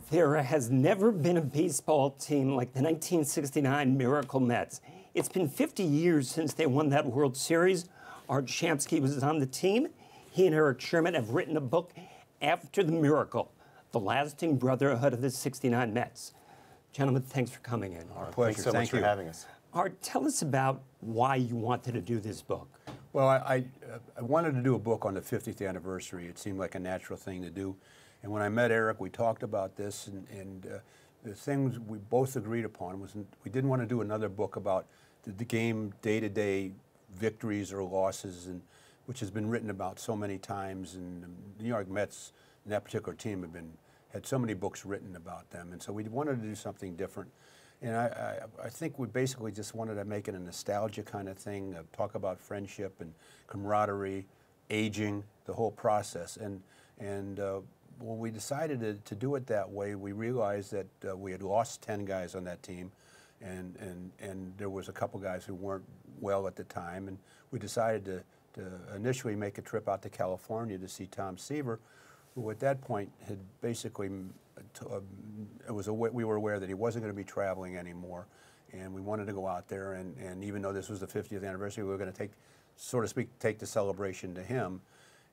There has never been a baseball team like the 1969 Miracle Mets. It's been 50 years since they won that World Series. Art Shamsky was on the team. He and Erik Sherman have written a book after the miracle, The Lasting Brotherhood of the 69 Mets. Gentlemen, thanks for coming in. Our pleasure. Thanks so much for having us. Art, tell us about why you wanted to do this book. Well, I wanted to do a book on the 50th anniversary. It seemed like a natural thing to do. And when I met Erik, we talked about this, and the things we both agreed upon was we didn't want to do another book about the game day-to-day victories or losses, and which has been written about so many times. And the New York Mets and that particular team had so many books written about them, and so we wanted to do something different. And I think we basically just wanted to make it a nostalgia kind of thing, talk about friendship and camaraderie, aging, the whole process. And when we decided to do it that way, we realized that we had lost 10 guys on that team, and there was a couple guys who weren't well at the time, and we decided to initially make a trip out to California to see Tom Seaver, who at that point had basically, we were aware that he wasn't going to be traveling anymore, and we wanted to go out there, and even though this was the 50th anniversary, we were going to take, so to speak, take the celebration to him.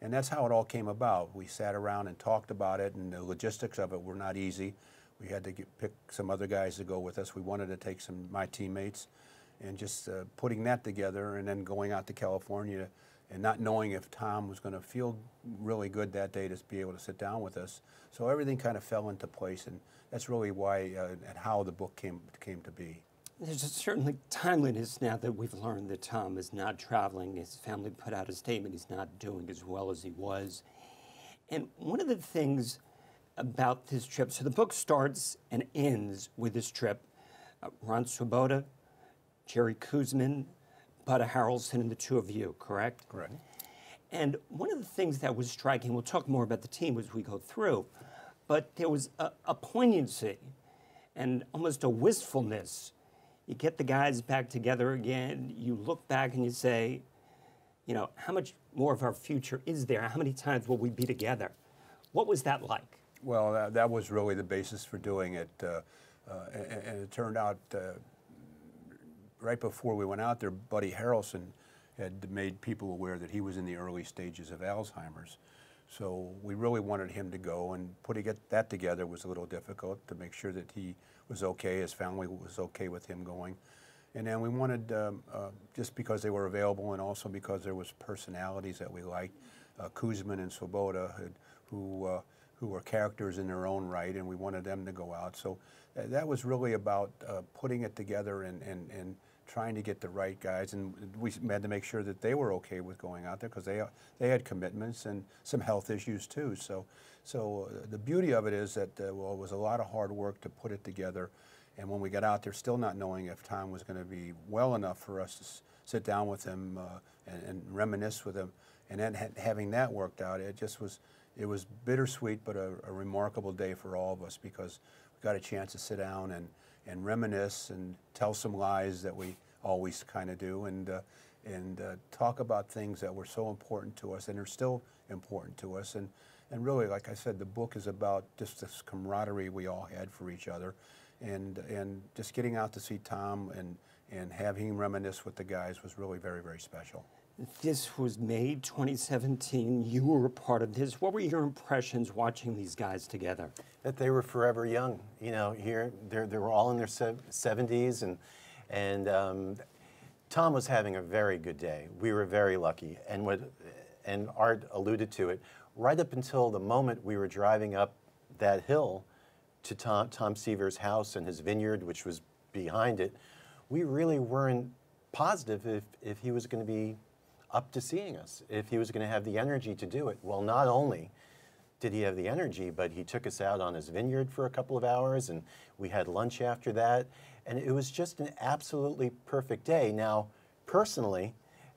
And that's how it all came about. We sat around and talked about it, and the logistics of it were not easy. We had to pick some other guys to go with us. We wanted to take some of my teammates, and just putting that together, and then going out to California and not knowing if Tom was going to feel really good that day to be able to sit down with us. So everything kind of fell into place, and that's really why and how the book came to be. There's a certain timeliness now that we've learned that Tom is not traveling. His family put out a statement he's not doing as well as he was. And one of the things about this trip, so the book starts and ends with this trip. Ron Swoboda, Jerry Koosman, Bud Harrelson, and the two of you, correct? Correct. And one of the things that was striking, we'll talk more about the team as we go through, but there was a poignancy and almost a wistfulness. You get the guys back together again, you look back and you say, you know, how much more of our future is there? How many times will we be together? What was that like? Well, that was really the basis for doing it. And it turned out right before we went out there, Bud Harrelson had made people aware that he was in the early stages of Alzheimer's. So we really wanted him to go, and putting that together was a little difficult to make sure that he was okay, his family was okay with him going. And then we wanted, just because they were available and also because there was personalities that we liked, Koosman and Swoboda, who were characters in their own right, and we wanted them to go out. So that was really about putting it together and trying to get the right guys, and we had to make sure that they were okay with going out there because they had commitments and some health issues too. So the beauty of it is that well, it was a lot of hard work to put it together, and when we got out there, still not knowing if Tom was going to be well enough for us to sit down with him and reminisce with him, and then having that worked out, it was bittersweet, but a remarkable day for all of us because we got a chance to sit down and reminisce and tell some lies that we always kind of do, and talk about things that were so important to us and are still important to us. And really, like I said, the book is about just this camaraderie we all had for each other, and just getting out to see Tom and having him reminisce with the guys was really very, very special. This was May 2017. You were a part of this. What were your impressions watching these guys together? That they were forever young. You know, here they were all in their 70s, and Tom was having a very good day. We were very lucky, and Art alluded to it. Right up until the moment we were driving up that hill to Tom Seaver's house and his vineyard, which was behind it, we really weren't positive if he was going to be up to seeing us, if he was going to have the energy to do it. Well, not only did he have the energy, but he took us out on his vineyard for a couple of hours, and we had lunch after that, and it was just an absolutely perfect day. Now, personally,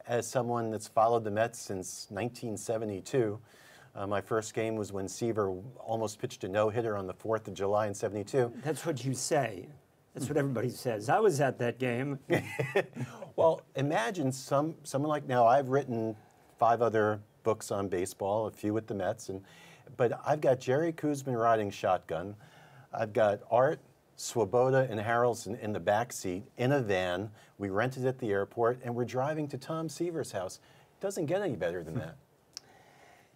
as someone that's followed the Mets since 1972, my first game was when Seaver almost pitched a no-hitter on the 4th of July in '72. That's what you say. That's what everybody says. I was at that game. Well, imagine someone like, now I've written 5 other books on baseball, a few with the Mets, but I've got Jerry Koosman riding shotgun. I've got Art, Swoboda, and Harrelson in the back seat in a van. We rented at the airport, and we're driving to Tom Seaver's house. Doesn't get any better than that.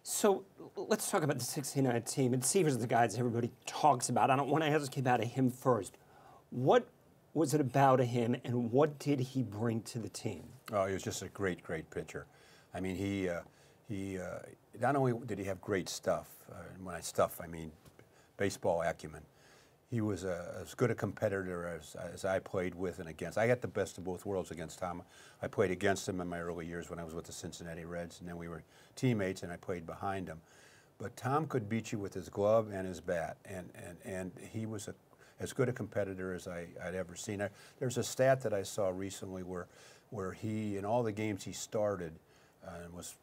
So let's talk about the '69 team. And Seaver's the guys everybody talks about. I don't want to ask you about him first. What was it about him, and what did he bring to the team? Oh, he was just a great, great pitcher. I mean, he not only did he have great stuff, and when I stuff, I mean baseball acumen. He was as good a competitor as I played with and against. I got the best of both worlds against Tom. I played against him in my early years when I was with the Cincinnati Reds, and then we were teammates, and I played behind him. But Tom could beat you with his glove and his bat, and he was as good a competitor as I'd ever seen. There's a stat that I saw recently where he, in all the games he started, and was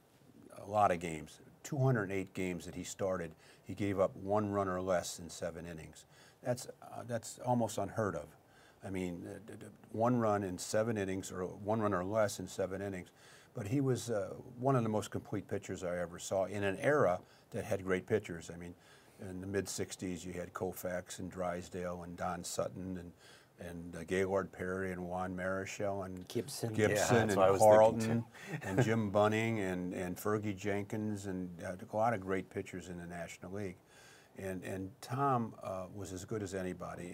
a lot of games, 208 games that he started, he gave up 1 run or less in 7 innings. That's almost unheard of. I mean, 1 run in 7 innings, or 1 run or less in 7 innings. But he was one of the most complete pitchers I ever saw in an era that had great pitchers. I mean, in the mid-'60s, you had Koufax and Drysdale and Don Sutton and Gaylord Perry and Juan Marichal and Gibson and Carlton and Jim Bunning and Fergie Jenkins and a lot of great pitchers in the National League. And Tom was as good as anybody.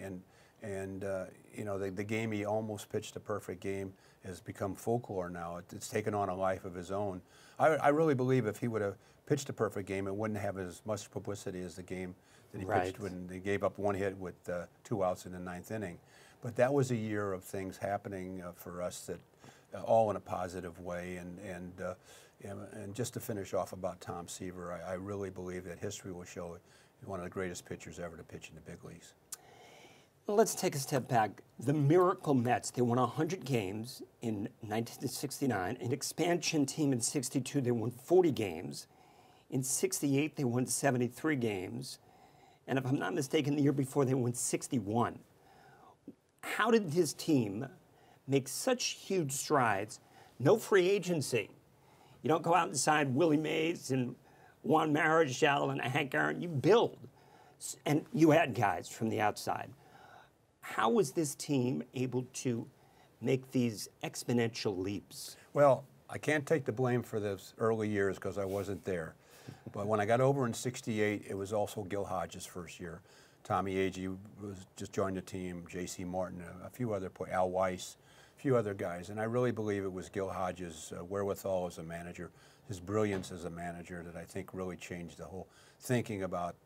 And you know, the game he almost pitched a perfect game has become folklore now. It's taken on a life of his own. I really believe if he would have pitched a perfect game, it wouldn't have as much publicity as the game that he pitched when he gave up 1 hit with 2 outs in the 9th inning. But that was a year of things happening for us that all in a positive way. And just to finish off about Tom Seaver, I really believe that history will show he's one of the greatest pitchers ever to pitch in the big leagues. Let's take a step back. The Miracle Mets, they won 100 games in 1969. An expansion team in '62, they won 40 games. In '68, they won 73 games. And if I'm not mistaken, the year before, they won 61. How did this team make such huge strides? No free agency. You don't go out and sign Willie Mays and Juan Marichal and Hank Aaron. You build. And you had guys from the outside. How was this team able to make these exponential leaps? Well, I can't take the blame for those early years because I wasn't there. But when I got over in '68, it was also Gil Hodges' first year. Tommy Agee was just joined the team, J.C. Martin, a few other players, Al Weiss, a few other guys. And I really believe it was Gil Hodges' wherewithal as a manager, his brilliance as a manager that I think really changed the whole thinking about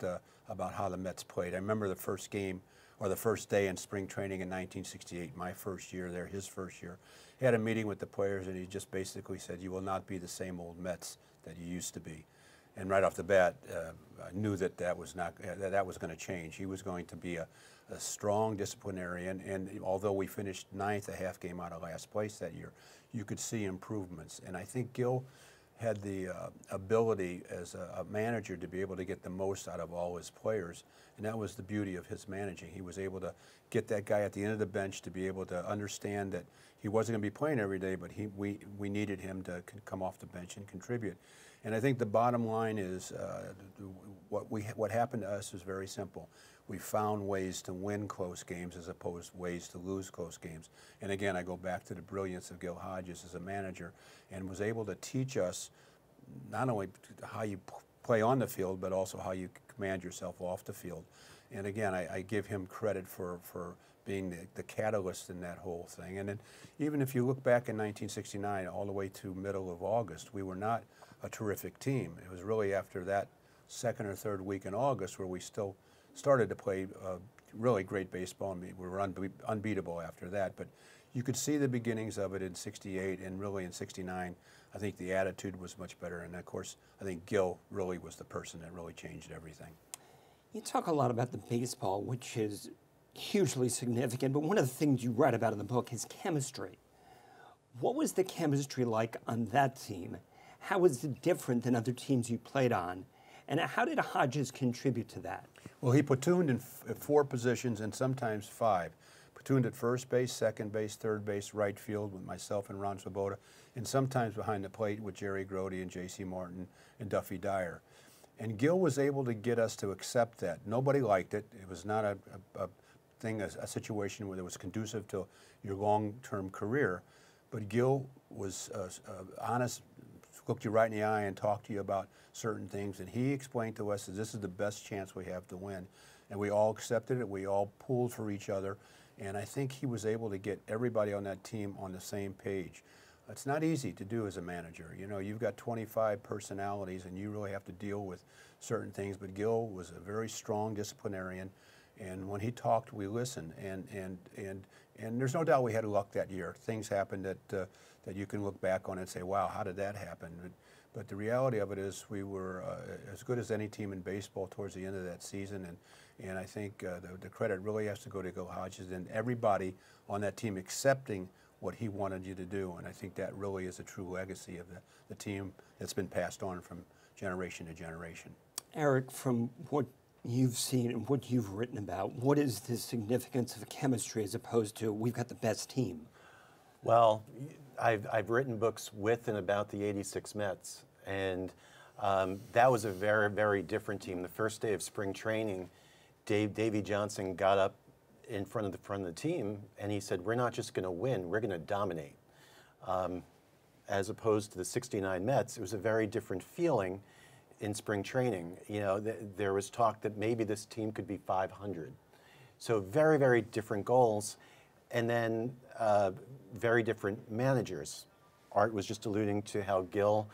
how the Mets played. I remember the first game, or the first day in spring training in 1968, my first year there, his first year. He had a meeting with the players, and he just basically said, "You will not be the same old Mets that you used to be." And right off the bat, I knew that was going to change. He was going to be a strong disciplinarian, and although we finished 9th, a half game out of last place that year, you could see improvements. And I think Gil had the ability as a manager to be able to get the most out of all his players, and that was the beauty of his managing. He was able to get that guy at the end of the bench to be able to understand that he wasn't going to be playing every day, but we needed him to come off the bench and contribute. And I think the bottom line is what happened to us is very simple. We found ways to win close games as opposed to ways to lose close games. And again, I go back to the brilliance of Gil Hodges as a manager, and was able to teach us not only how you play on the field, but also how you command yourself off the field. And again, I give him credit for being the catalyst in that whole thing. And then even if you look back in 1969 all the way to middle of August, we were not a terrific team. It was really after that second or third week in August where we still started to play really great baseball, and we were unbeatable after that. But you could see the beginnings of it in '68, and really in '69, I think the attitude was much better. And of course, I think Gil really was the person that really changed everything. You talk a lot about the baseball, which is hugely significant, but one of the things you write about in the book is chemistry. What was the chemistry like on that team? How was it different than other teams you played on? And how did Hodges contribute to that? Well, he platooned in 4 positions and sometimes 5. Platooned at first base, second base, third base, right field with myself and Ron Swoboda, and sometimes behind the plate with Jerry Grody and J.C. Martin and Duffy Dyer. And Gil was able to get us to accept that. Nobody liked it. It was not a situation where it was conducive to your long-term career. But Gil was honest, looked you right in the eye and talked to you about certain things. And he explained to us that this is the best chance we have to win. And we all accepted it. We all pulled for each other. And I think he was able to get everybody on that team on the same page. It's not easy to do as a manager. You know, you've got 25 personalities and you really have to deal with certain things. But Gil was a very strong disciplinarian. And when he talked, we listened. And there's no doubt we had luck that year. Things happened that you can look back on and say, wow, how did that happen? But the reality of it is we were as good as any team in baseball towards the end of that season. And I think the credit really has to go to Gil Hodges and everybody on that team accepting what he wanted you to do. And I think that really is a true legacy of the team that's been passed on from generation to generation. Erik, from what you've seen and what you've written about, what is the significance of chemistry as opposed to we've got the best team? Well, I've written books with and about the '86 Mets, and that was a very, very different team. The first day of spring training, Davey Johnson got up in front of the team, and he said, "We're not just going to win; we're going to dominate." As opposed to the '69 Mets, it was a very different feeling in spring training. You know, there was talk that maybe this team could be 500. So very, very different goals, and then very different managers. Art was just alluding to how Gil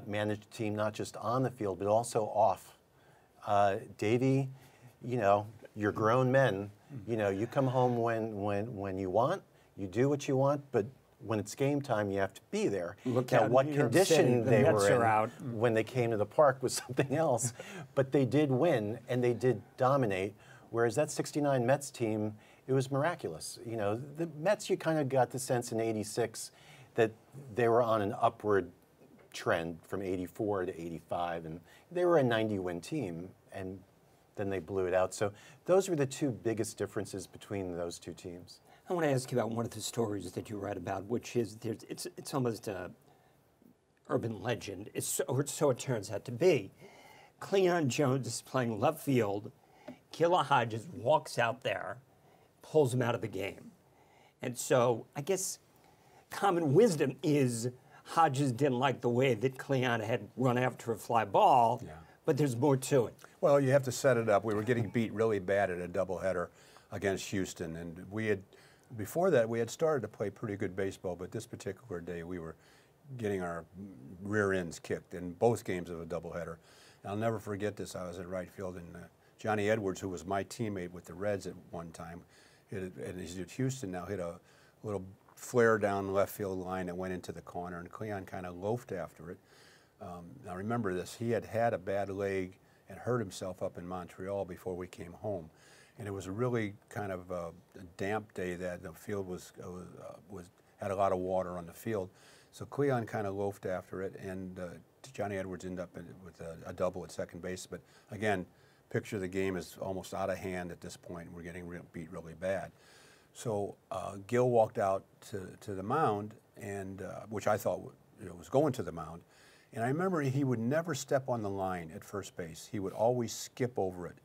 managed the team not just on the field, but also off. Davey, you know, you're grown men. You know, you come home when you want, you do what you want, but when it's game time, you have to be there. Look now, out what New York condition City, the they Mets were in are out. when they came to the park was something else. But they did win, and they did dominate, whereas that '69 Mets team, it was miraculous. You know, the Mets, you kind of got the sense in '86 that they were on an upward trend from '84 to '85, and they were a 90-win team, and then they blew it out. So those were the two biggest differences between those two teams. I want to ask you about one of the stories that you write about, which is it's almost a urban legend. Or so it turns out to be. Cleon Jones is playing left field. Gil Hodges walks out there, pulls him out of the game. And so I guess common wisdom is Hodges didn't like the way that Cleon had run after a fly ball, but there's more to it. Well, you have to set it up. We were getting beat really bad at a doubleheader against Houston, and before that, we had started to play pretty good baseball, but this particular day, we were getting our rear ends kicked in both games of a doubleheader. And I'll never forget this. I was at right field, and Johnny Edwards, who was my teammate with the Reds at one time, and he's at Houston now, hit a little flare down the left field line that went into the corner, and Cleon kind of loafed after it. Now remember this, he had a bad leg and hurt himself up in Montreal before we came home. And it was a really kind of a damp day that the field had a lot of water on the field. So Cleon kind of loafed after it, and Johnny Edwards ended up with a double at second base. But again, picture the game is almost out of hand at this point. We're getting beat really bad. So Gil walked out to the mound, and which I thought was going to the mound. And I remember he would never step on the line at first base. He would always skip over it.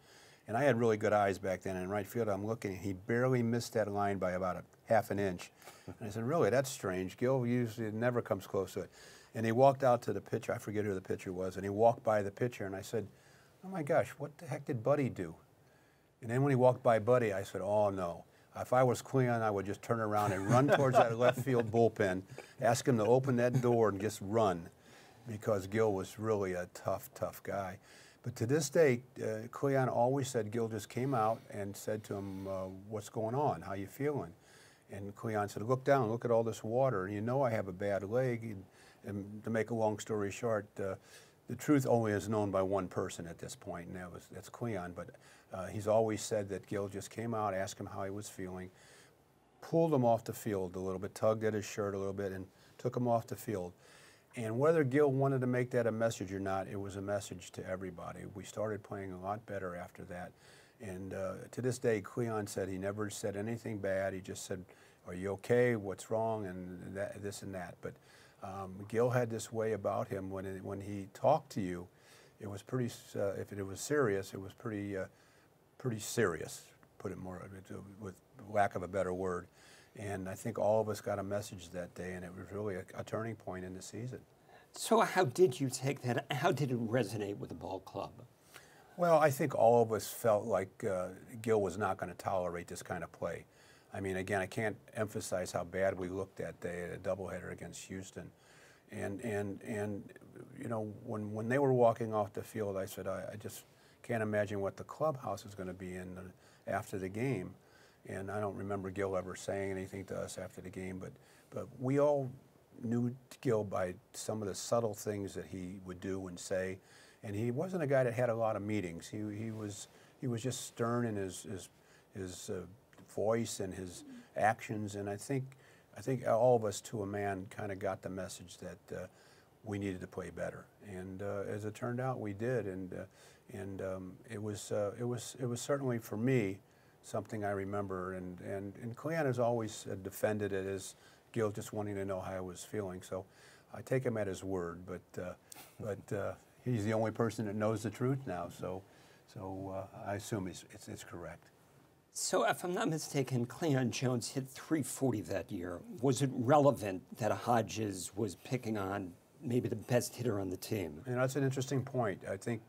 And I had really good eyes back then. In right field, I'm looking, he barely missed that line by about a half an inch. And I said, really, that's strange. Gil usually never comes close to it. And he walked out to the pitcher. I forget who the pitcher was. And he walked by the pitcher, and I said, oh, my gosh, what the heck did Buddy do? And then when he walked by Buddy, I said, oh, no. If I was Cleon, I would just turn around and run towards that left field bullpen, ask him to open that door and just run, because Gil was really a tough, tough guy. But to this day, Cleon always said Gil just came out and said to him, what's going on? How you feeling? And Cleon said, look down, look at all this water. And you know I have a bad leg. And to make a long story short, the truth only is known by one person at this point, and that's Cleon. But he's always said that Gil just came out, asked him how he was feeling, pulled him off the field a little bit, tugged at his shirt a little bit, and took him off the field. And whether Gil wanted to make that a message or not, it was a message to everybody. We started playing a lot better after that. And to this day, Cleon said he never said anything bad. He just said, are you okay? What's wrong? And this and that. But Gil had this way about him when he talked to you, it was pretty. If it was serious, it was pretty serious. Put it more with lack of a better word. And I think all of us got a message that day, and it was really a turning point in the season. So how did you take that? How did it resonate with the ball club? Well, I think all of us felt like Gil was not going to tolerate this kind of play. I mean, again, I can't emphasize how bad we looked that day at a doubleheader against Houston. And you know, when they were walking off the field, I said, I just can't imagine what the clubhouse is going to be in after the game. And I don't remember Gil ever saying anything to us after the game, but we all knew Gil by some of the subtle things that he would do and say. And he wasn't a guy that had a lot of meetings. He was just stern in his voice and his actions. And I think all of us to a man kind of got the message that we needed to play better. And as it turned out, we did. And it was certainly for me something I remember. And Cleon has always defended it as Gil just wanting to know how I was feeling. So I take him at his word. But he's the only person that knows the truth now. So I assume it's correct. So if I'm not mistaken, Cleon Jones hit .340 that year. Was it relevant that Hodges was picking on maybe the best hitter on the team? You know, that's an interesting point. I think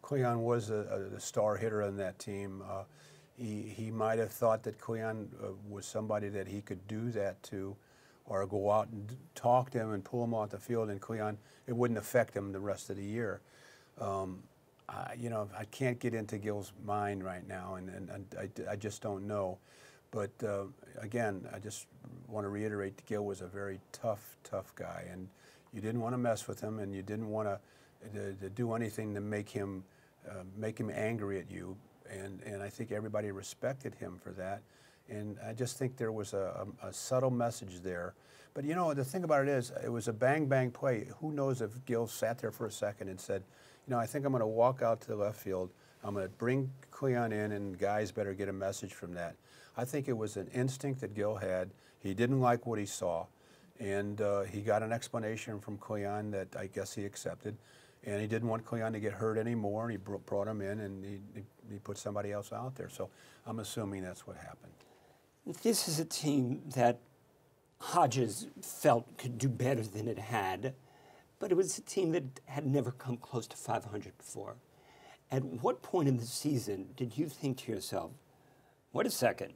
Cleon was a star hitter on that team. He might have thought that Cleon was somebody that he could do that to, or go out and talk to him and pull him off the field, and Cleon, it wouldn't affect him the rest of the year. You know, I can't get into Gil's mind right now, and I just don't know. But again, I just want to reiterate that Gil was a very tough guy, and you didn't want to mess with him, and you didn't want to do anything to make him angry at you. And I think everybody respected him for that. And I just think there was a subtle message there. But you know, the thing about it is, it was a bang play. Who knows if Gil sat there for a second and said, you know, I think I'm going to walk out to the left field. I'm going to bring Cleon in, and guys better get a message from that. I think it was an instinct that Gil had. He didn't like what he saw, and he got an explanation from Cleon that I guess he accepted. And he didn't want Cleon to get hurt anymore, and he brought him in, and he put somebody else out there. So I'm assuming that's what happened. This is a team that Hodges felt could do better than it had, but it was a team that had never come close to 500 before. At what point in the season did you think to yourself, wait a second,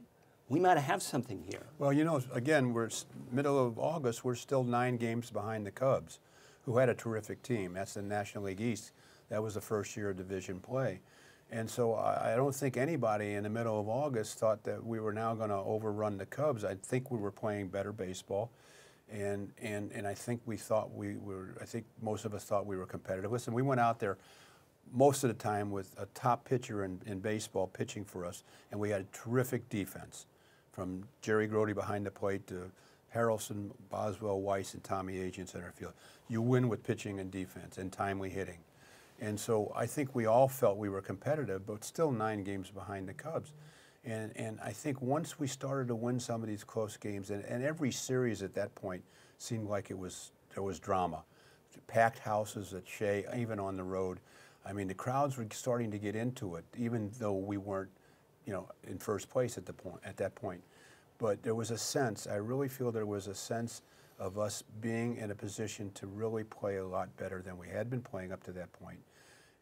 we might have something here? Well, you know, again, we're middle of August, we're still 9 games behind the Cubs, who had a terrific team. That's the National League East. That was the first year of division play. And so I don't think anybody in the middle of August thought that we were now going to overrun the Cubs. I think we were playing better baseball. And I think I think most of us thought we were competitive. Listen, we went out there most of the time with a top pitcher in baseball pitching for us, and we had a terrific defense, from Jerry Grody behind the plate to Harrelson, Boswell, Weiss, and Tommy Agee in center field. You win with pitching and defense and timely hitting. And so I think we all felt we were competitive, but still 9 games behind the Cubs. And I think once we started to win some of these close games, and every series at that point seemed like there was drama. Packed houses at Shea, even on the road. I mean, the crowds were starting to get into it, even though we weren't, you know, in first place at that point. But there was a sense, I really feel there was a sense of us being in a position to really play a lot better than we had been playing up to that point.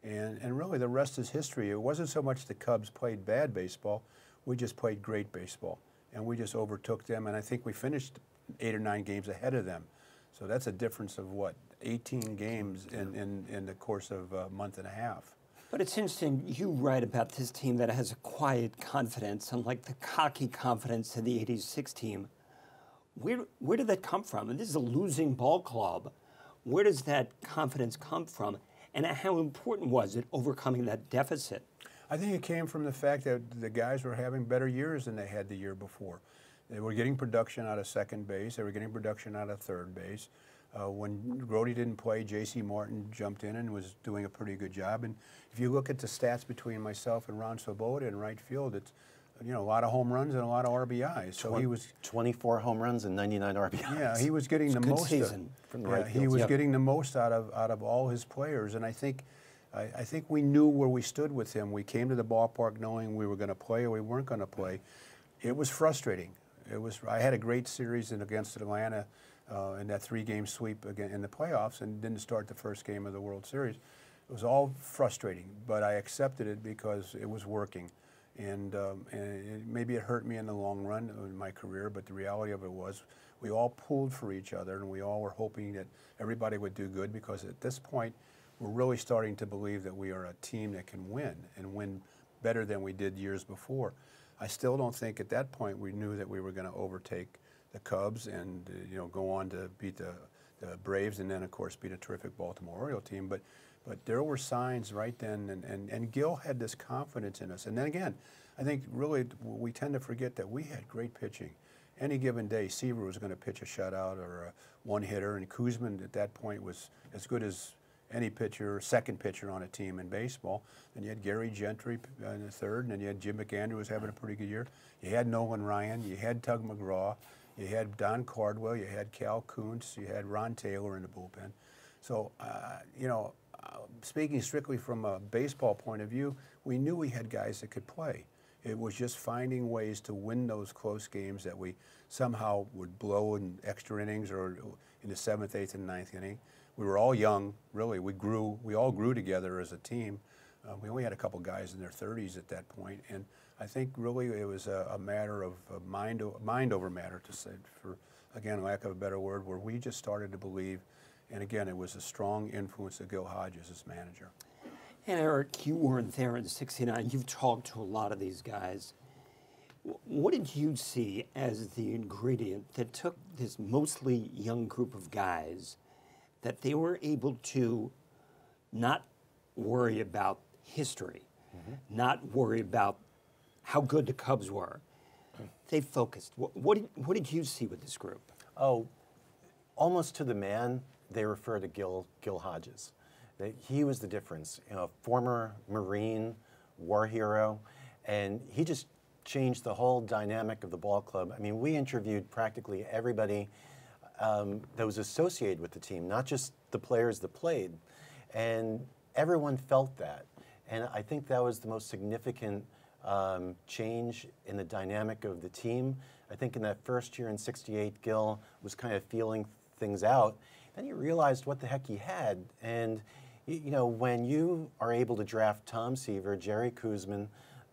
And really the rest is history. It wasn't so much the Cubs played bad baseball, we just played great baseball. And we just overtook them, and I think we finished 8 or 9 games ahead of them. So that's a difference of what, 18 games in the course of a month and a half. But it's interesting, you write about this team that has a quiet confidence, unlike the cocky confidence of the '86 team. Where did that come from? And this is a losing ball club. Where does that confidence come from? And how important was it overcoming that deficit? I think it came from the fact that the guys were having better years than they had the year before. They were getting production out of second base. They were getting production out of third base. When Grody didn't play, J.C. Martin jumped in and was doing a pretty good job. And if you look at the stats between myself and Ron Swoboda in right field, it's, you know, a lot of home runs and a lot of RBIs. So he was 24 home runs and 99 RBIs. Yeah, he was getting the most. Season from the right field. He was getting the most out of all his players, and I think I think we knew where we stood with him. We came to the ballpark knowing we were going to play or we weren't going to play. It was frustrating. I had a great series against Atlanta in that 3-game sweep again in the playoffs, and didn't start the first game of the World Series. It was all frustrating, but I accepted it because it was working. And maybe it hurt me in the long run in my career, but the reality of it was we all pulled for each other, and we all were hoping that everybody would do good, because at this point, we're really starting to believe that we are a team that can win, and win better than we did years before. I still don't think at that point we knew that we were going to overtake the Cubs and go on to beat the Braves, and then of course beat a terrific Baltimore Oriole team. But there were signs right then, and Gil had this confidence in us. And then again, I think really we tend to forget that we had great pitching. Any given day, Seaver was going to pitch a shutout or a one-hitter, and Koosman at that point was as good as any pitcher, second pitcher on a team in baseball. And you had Gary Gentry in the third, and then you had Jim McAndrew who was having a pretty good year. You had Nolan Ryan, you had Tug McGraw, you had Don Cardwell, you had Cal Kuntz, you had Ron Taylor in the bullpen. So, speaking strictly from a baseball point of view, we knew we had guys that could play. It was just finding ways to win those close games that we somehow would blow in extra innings or in the 7th, 8th, and 9th inning. We were all young, really. We all grew together as a team. We only had a couple guys in their 30s at that point, and I think really it was a matter of mind over matter, to say, for again, lack of a better word, where we just started to believe. And again, it was a strong influence of Gil Hodges as manager. And Erik, you weren't there in '69. You've talked to a lot of these guys. What did you see as the ingredient that took this mostly young group of guys, that they were able to not worry about history, not worry about how good the Cubs were? They focused. What did you see with this group? Oh, almost to the man, they refer to Gil Hodges. He was the difference. Former Marine, war hero, and he just changed the whole dynamic of the ball club. I mean, we interviewed practically everybody that was associated with the team, not just the players that played, and everyone felt that. And I think that was the most significant change in the dynamic of the team. I think in that first year in '68, Gil was kind of feeling things out. Then he realized what the heck he had. And when you are able to draft Tom Seaver, Jerry Koosman,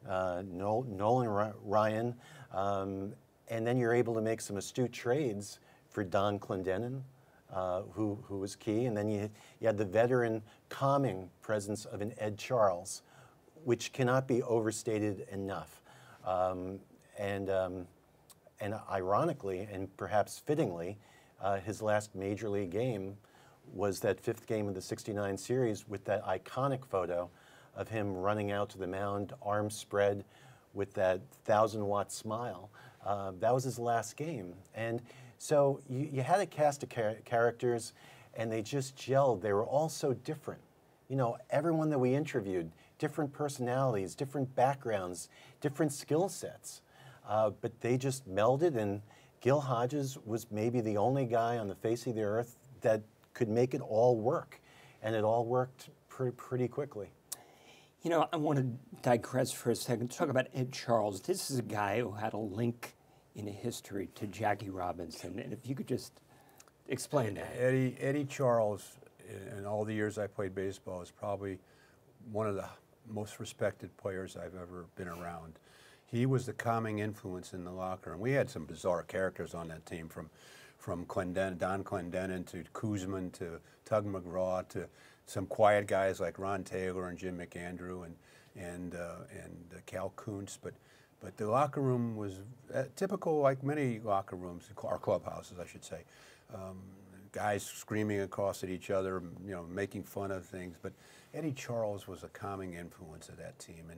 Nolan Ryan, and then you're able to make some astute trades for Don Clendenin, who was key, and then you had the veteran calming presence of an Ed Charles, which cannot be overstated enough. And ironically, and perhaps fittingly, his last major league game was that 5th game of the '69 series, with that iconic photo of him running out to the mound, arms spread, with that 1,000-watt smile. That was his last game. And so you had a cast of characters, and they just gelled. They were all so different. Everyone that we interviewed, different personalities, different backgrounds, different skill sets. But they just melded, and Gil Hodges was maybe the only guy on the face of the earth that could make it all work. And it all worked pretty quickly. I want to digress for a second, talk about Ed Charles. This is a guy who had a link in a history to Jackie Robinson. And if you could just explain that. Eddie Charles, in all the years I played baseball, is probably one of the most respected players I've ever been around. He was the calming influence in the locker room. We had some bizarre characters on that team, from Don Clendenin to Koosman to Tug McGraw to some quiet guys like Ron Taylor and Jim McAndrew and Cal Kuntz. But the locker room was typical, like many locker rooms, our clubhouses, I should say. Guys screaming across at each other, making fun of things. But Eddie Charles was a calming influence of that team,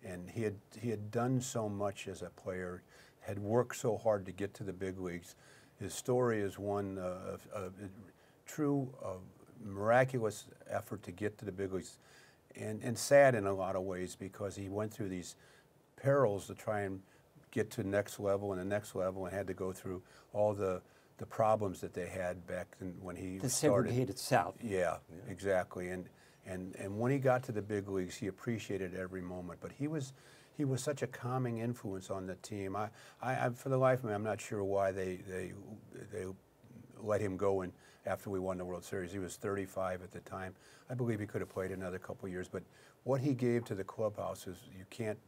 and he had done so much as a player, had worked so hard to get to the big leagues. His story is one of true miraculous effort to get to the big leagues, and sad in a lot of ways, because he went through these perils to try and get to the next level and the next level, and had to go through all the problems that they had back then when he the started. segregated South. Yeah, exactly. And And when he got to the big leagues, he appreciated every moment. But he was such a calming influence on the team. I for the life of me, I'm not sure why they let him go in after we won the World Series. He was 35 at the time. I believe he could have played another couple of years. But what he gave to the clubhouse is you can't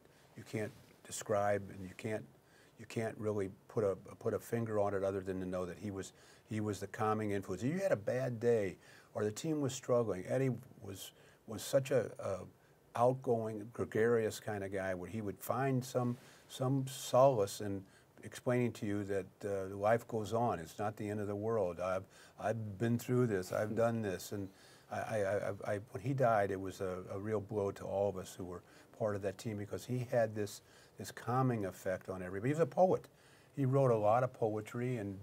describe, and you can't really put a finger on it other than to know that he was the calming influence. If you had a bad day or the team was struggling, Eddie was such a outgoing, gregarious kind of guy where he would find some solace in explaining to you that life goes on. It's not the end of the world. I've been through this. I've done this. And when he died, it was a real blow to all of us who were part of that team, because he had this calming effect on everybody. He was a poet. He wrote a lot of poetry, and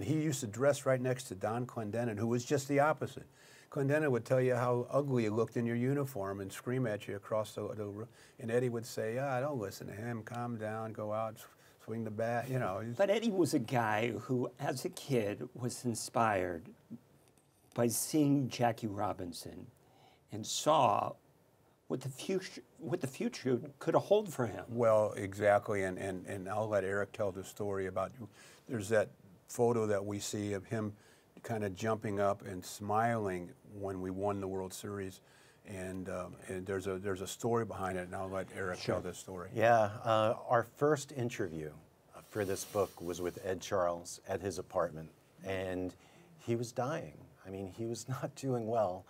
he used to dress right next to Don Clendenin, who was just the opposite. Clendenin would tell you how ugly you looked in your uniform and scream at you across the room. And Eddie would say, don't listen to him. Calm down. Go out, swing the bat. You know. But Eddie was a guy who, as a kid, was inspired by seeing Jackie Robinson and saw what the future could hold for him. Well, exactly, and I'll let Erik tell the story about, there's that photo that we see of him kind of jumping up and smiling when we won the World Series, and there's a story behind it, and I'll let Erik tell this story. Yeah, our first interview for this book was with Ed Charles at his apartment, and he was dying. I mean, he was not doing well,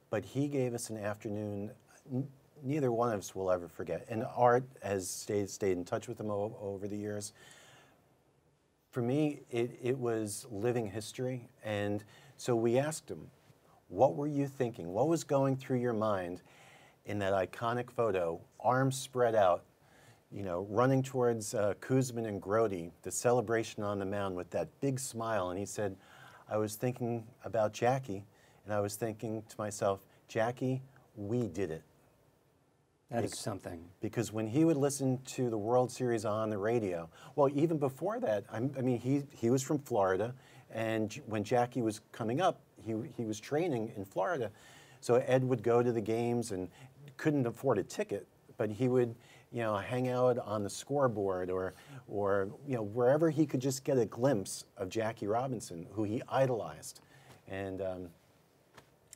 but he gave us an afternoon neither one of us will ever forget. And Art has stayed in touch with him over the years. For me, it was living history. And so we asked him, what were you thinking? What was going through your mind in that iconic photo, arms spread out, you know, running towards Koosman and Grote, the celebration on the mound with that big smile? And he said, I was thinking about Jackie, and I was thinking to myself, Jackie, we did it. That is something. Because when he would listen to the World Series on the radio, well, even before that, I mean, he was from Florida, and when Jackie was coming up, he was training in Florida. So Ed would go to the games and couldn't afford a ticket, but he would, you know, hang out on the scoreboard or you know, wherever he could just get a glimpse of Jackie Robinson, who he idolized. And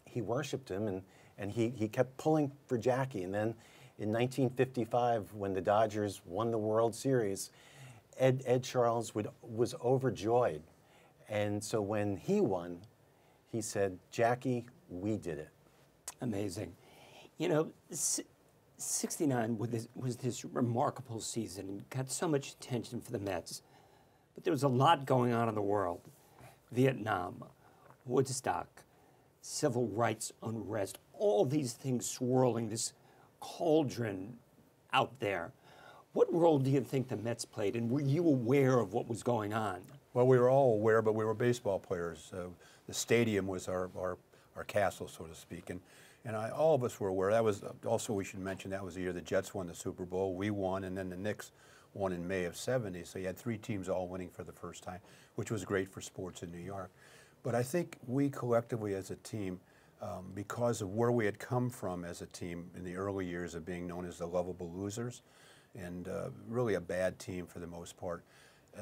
he worshipped him, and he kept pulling for Jackie. And then in 1955, when the Dodgers won the World Series, Ed Charles was overjoyed. And so when he won, he said, Jackie, we did it. Amazing. You know, 69 was this remarkable season and got so much attention for the Mets. But there was a lot going on in the world. Vietnam, Woodstock, civil rights unrest, all these things swirling, this cauldron out there. What role do you think the Mets played, and were you aware of what was going on? Well, we were all aware, but we were baseball players. The stadium was our castle, so to speak, and all of us were aware. That was also, we should mention, that was the year the Jets won the Super Bowl. We won, and then the Knicks won in May of '70. So you had three teams all winning for the first time, which was great for sports in New York. But I think we collectively as a team, because of where we had come from as a team in the early years of being known as the lovable losers, and really a bad team for the most part,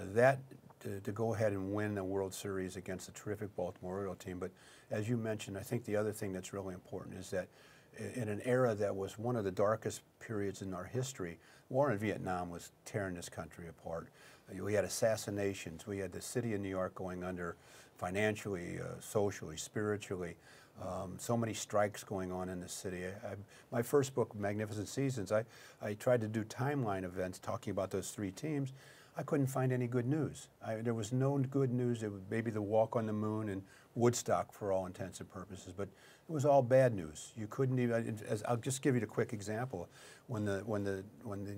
to go ahead and win a World Series against a terrific Baltimore Oriole team. But as you mentioned, I think the other thing that's really important is that in an era that was one of the darkest periods in our history, war in Vietnam was tearing this country apart. We had assassinations. We had the city of New York going under financially, socially, spiritually. So many strikes going on in the city. My first book, Magnificent Seasons, I tried to do timeline events talking about those three teams. I couldn't find any good news. There was no good news. It was maybe the walk on the moon and Woodstock for all intents and purposes, but it was all bad news. You couldn't even. I'll just give you a quick example. When the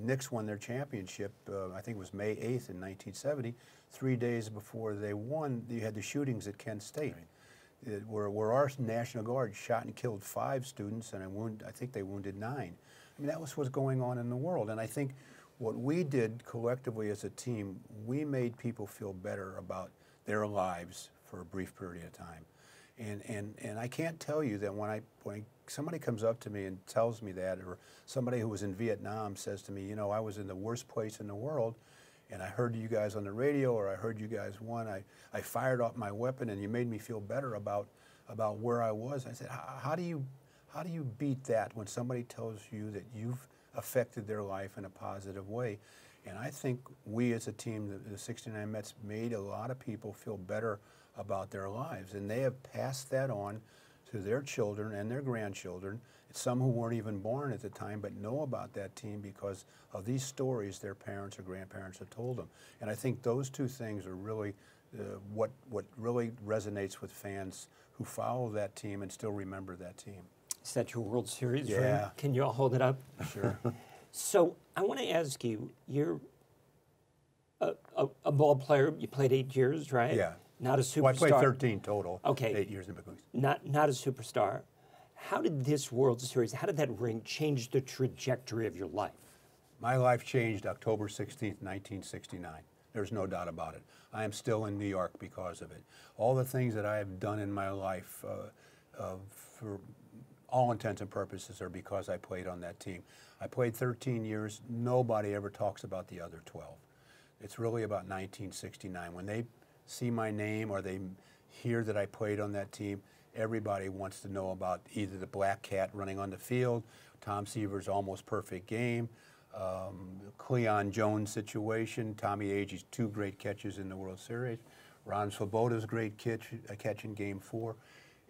Knicks won their championship, I think it was May 8th in 1970. 3 days before they won, you had the shootings at Kent State. Right. Where our National Guard shot and killed 5 students, and I think they wounded 9. I mean, that was what's going on in the world, and I think what we did collectively as a team, we made people feel better about their lives for a brief period of time. And I can't tell you that when somebody comes up to me and tells me that, or somebody who was in Vietnam says to me, you know, I was in the worst place in the world, and I heard you guys on the radio, or I heard you guys won. I fired off my weapon, and you made me feel better about where I was. I said, how do you beat that when somebody tells you that you've affected their life in a positive way? And I think we as a team, the 69 Mets, made a lot of people feel better about their lives, and they have passed that on to their children and their grandchildren, some who weren't even born at the time but know about that team because of these stories their parents or grandparents have told them. And I think those two things are really what really resonates with fans who follow that team and still remember that team. Is that your World Series ring? Yeah. Can you all hold it up? Sure. So I want to ask you, you're a ball player. You played 8 years, right? Yeah. Not a superstar. Well, I played 13 total. Okay. 8 years in the big leagues. Not a superstar. How did this World Series, how did that ring change the trajectory of your life? My life changed October 16th, 1969. There's no doubt about it. I am still in New York because of it. All the things that I have done in my life, for all intents and purposes, are because I played on that team. I played 13 years. Nobody ever talks about the other 12. It's really about 1969. When they see my name or they hear that I played on that team, everybody wants to know about either the Black Cat running on the field, Tom Seaver's almost perfect game, Cleon Jones situation, Tommy Agee's 2 great catches in the World Series, Ron Swoboda's great catch in Game 4.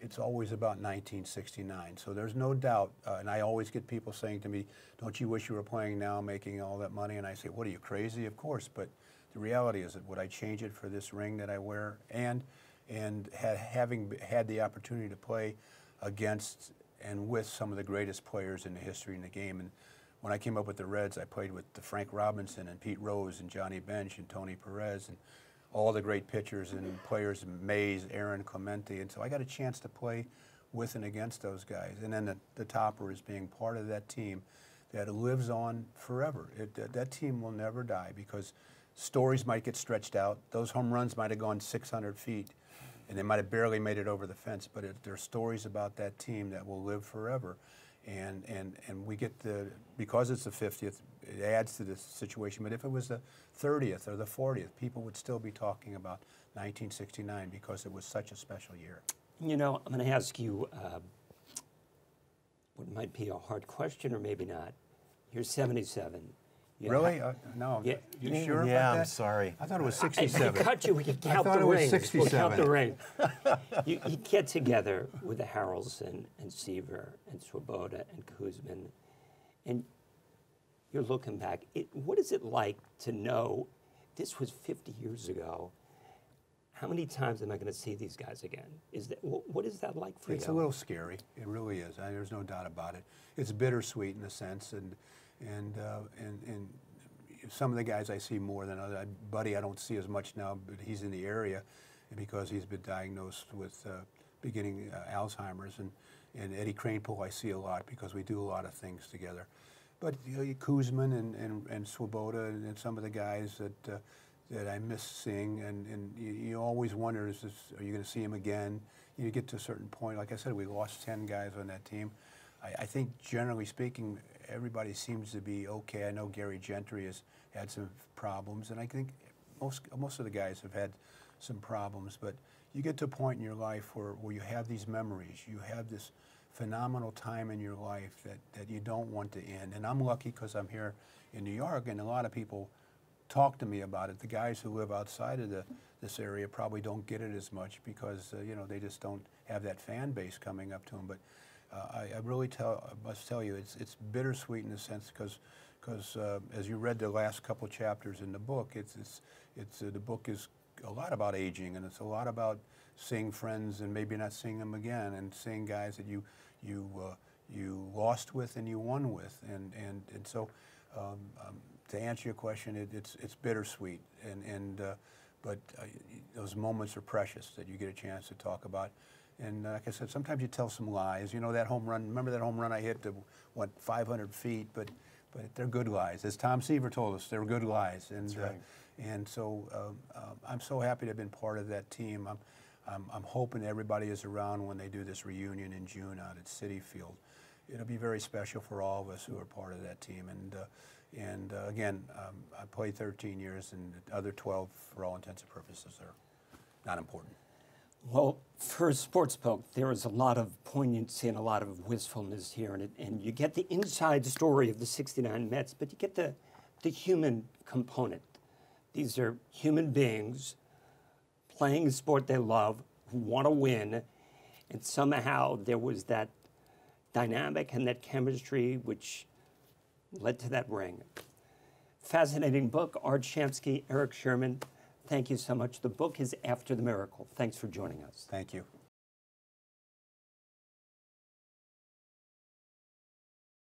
It's always about 1969. So there's no doubt, and I always get people saying to me, don't you wish you were playing now, making all that money? And I say, what, are you crazy? Of course, but the reality is that would I change it for this ring that I wear? And having had the opportunity to play against and with some of the greatest players in the history in the game. And when I came up with the Reds, I played with Frank Robinson and Pete Rose and Johnny Bench and Tony Perez and all the great pitchers and players, Mays, Aaron Clemente. And so I got a chance to play with and against those guys. And then the topper is being part of that team that lives on forever. That team will never die because stories might get stretched out. Those home runs might have gone 600 feet, and they might have barely made it over the fence, but there are stories about that team that will live forever. And we get because it's the 50th, it adds to the situation. But if it was the 30th or the 40th, people would still be talking about 1969 because it was such a special year. You know, I'm going to ask you what might be a hard question or maybe not. You're 77. Really? No. Yeah. You sure Yeah, about that? I'm sorry. I thought it was I 67. cut you. We can count thought the it was rings. 67. We'll count the ring. You get together with the Harrelson and Seaver and Swoboda and Koosman, and you're looking back. What is it like to know this was 50 years ago? How many times am I going to see these guys again? What is that like for you? It's a little scary. It really is. There's no doubt about it. It's bittersweet in a sense, and some of the guys I see more than others. Buddy, I don't see as much now, but he's in the area because he's been diagnosed with beginning Alzheimer's, and Eddie Kranepool I see a lot because we do a lot of things together. But you know, Koosman and Swoboda and some of the guys that I miss seeing, and you always wonder, are you going to see him again? You get to a certain point. Like I said, we lost 10 guys on that team. I think generally speaking, everybody seems to be okay. I know Gary Gentry has had some problems, and I think most of the guys have had some problems. But you get to a point in your life where you have these memories. You have this phenomenal time in your life that you don't want to end. And I'm lucky because I'm here in New York, and a lot of people talk to me about it. The guys who live outside of this area probably don't get it as much because you know, they just don't have that fan base coming up to them. But I really must tell you, it's bittersweet in a sense because as you read the last couple chapters in the book, the book is a lot about aging, and it's a lot about seeing friends and maybe not seeing them again, and seeing guys that you lost with and you won with, and so to answer your question, it's bittersweet, but those moments are precious that you get a chance to talk about. And like I said, sometimes you tell some lies. You know that home run, remember that home run I hit to, 500 feet? But they're good lies. As Tom Seaver told us, they're good lies. And, That's right. And so I'm so happy to have been part of that team. I'm hoping everybody is around when they do this reunion in June out at Citi Field. It'll be very special for all of us who are part of that team. And again, I played 13 years, and the other 12, for all intents and purposes, are not important. Well, for a sports book, there is a lot of poignancy and a lot of wistfulness here, and you get the inside story of the '69 Mets, but you get the human component. These are human beings playing a sport they love, who want to win, and somehow there was that dynamic and that chemistry which led to that ring. Fascinating book. Art Shamsky, Erik Sherman, thank you so much. The book is After the Miracle. Thanks for joining us. Thank you.